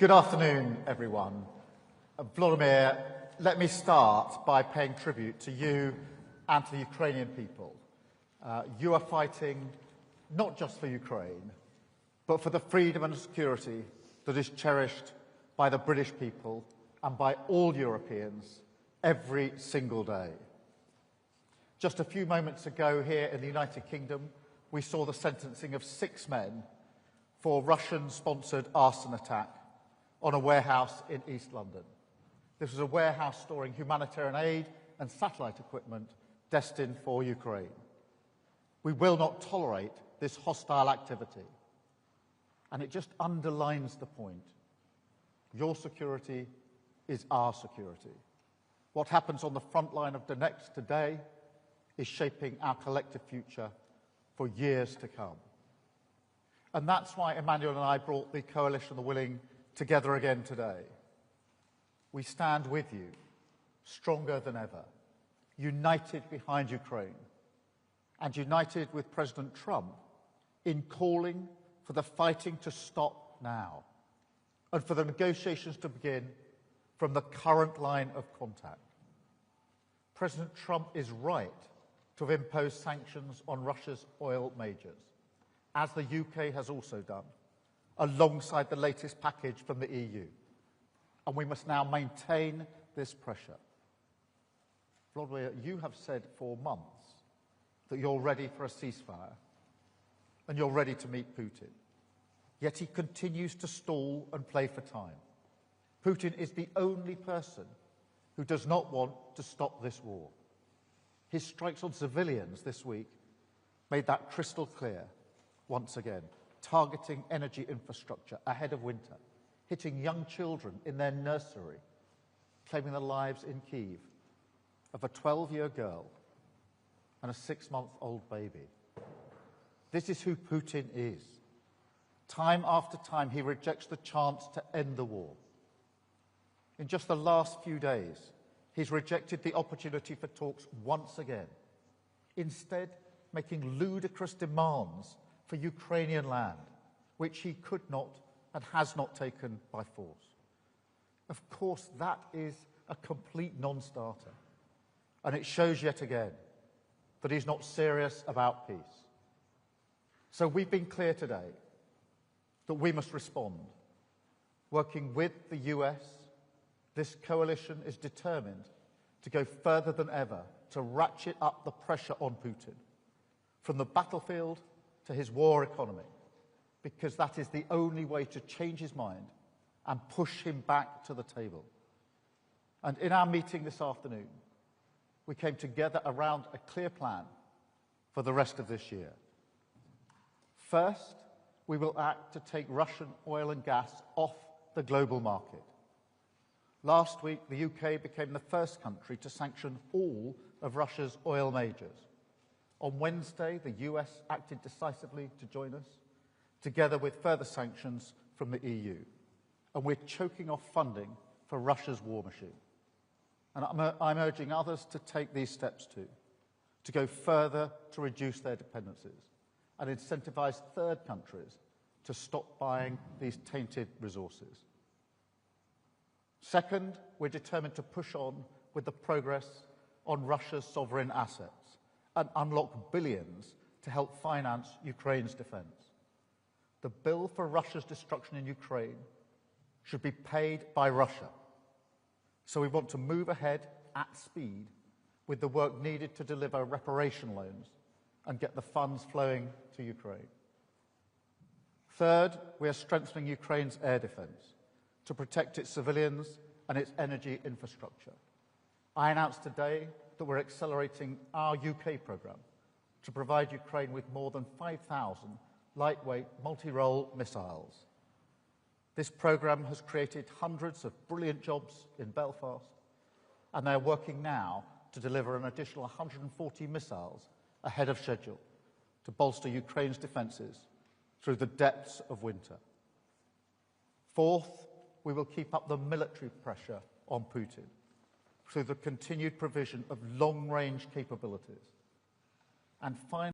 Good afternoon, everyone. Vladimir, let me start by paying tribute to you and to the Ukrainian people. You are fighting not just for Ukraine, but for the freedom and security that is cherished by the British people and by all Europeans every single day. Just a few moments ago here in the United Kingdom, we saw the sentencing of 6 men for Russian-sponsored arson attack on a warehouse in East London. This was a warehouse storing humanitarian aid and satellite equipment destined for Ukraine. We will not tolerate this hostile activity. And it just underlines the point. Your security is our security. What happens on the front line of Donetsk today is shaping our collective future for years to come. And that's why Emmanuel and I brought the Coalition of the Willing together again today. We stand with you, stronger than ever, united behind Ukraine, and united with President Trump in calling for the fighting to stop now and for the negotiations to begin from the current line of contact. President Trump is right to have imposed sanctions on Russia's oil majors, as the UK has also done, alongside the latest package from the EU. And we must now maintain this pressure. Vladimir, you have said for months that you're ready for a ceasefire and you're ready to meet Putin. Yet he continues to stall and play for time. Putin is the only person who does not want to stop this war. His strikes on civilians this week made that crystal clear once again, targeting energy infrastructure ahead of winter, hitting young children in their nursery, claiming the lives in Kyiv of a 12-year girl and a 6-month-old baby. This is who Putin is. Time after time, he rejects the chance to end the war. In just the last few days, he's rejected the opportunity for talks once again, instead making ludicrous demands for Ukrainian land, which he could not and has not taken by force. Of course, that is a complete non-starter, and it shows yet again that he's not serious about peace. So we've been clear today that we must respond. Working with the US, this coalition is determined to go further than ever to ratchet up the pressure on Putin, from the battlefield to his war economy, because that is the only way to change his mind and push him back to the table. And in our meeting this afternoon, we came together around a clear plan for the rest of this year. First, we will act to take Russian oil and gas off the global market. Last week, the UK became the first country to sanction all of Russia's oil majors. On Wednesday, the US acted decisively to join us, together with further sanctions from the EU. And we're choking off funding for Russia's war machine. And I'm urging others to take these steps too, to go further to reduce their dependencies and incentivise third countries to stop buying these tainted resources. Second, we're determined to push on with the progress on Russia's sovereign assets and unlock billions to help finance Ukraine's defence. The bill for Russia's destruction in Ukraine should be paid by Russia. So we want to move ahead at speed with the work needed to deliver reparation loans and get the funds flowing to Ukraine. Third, we are strengthening Ukraine's air defence to protect its civilians and its energy infrastructure. I announced today that we're accelerating our UK programme to provide Ukraine with more than 5,000 lightweight multi-role missiles. This programme has created hundreds of brilliant jobs in Belfast, and they're working now to deliver an additional 140 missiles ahead of schedule to bolster Ukraine's defences through the depths of winter. Fourth, we will keep up the military pressure on Putin through the continued provision of long-range capabilities. And finally,